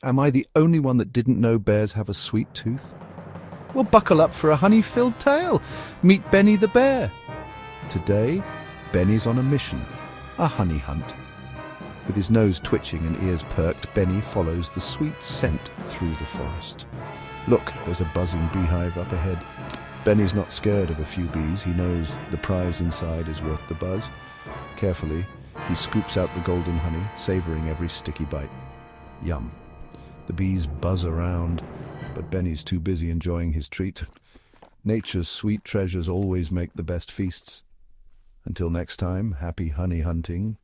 Am I the only one that didn't know bears have a sweet tooth? Well, buckle up for a honey-filled tale. Meet Benny the bear. Today, Benny's on a mission, a honey hunt. With his nose twitching and ears perked, Benny follows the sweet scent through the forest. Look, there's a buzzing beehive up ahead. Benny's not scared of a few bees. He knows the prize inside is worth the buzz. Carefully, he scoops out the golden honey, savoring every sticky bite. Yum. The bees buzz around, but Benny's too busy enjoying his treat. Nature's sweet treasures always make the best feasts. Until next time, happy honey hunting.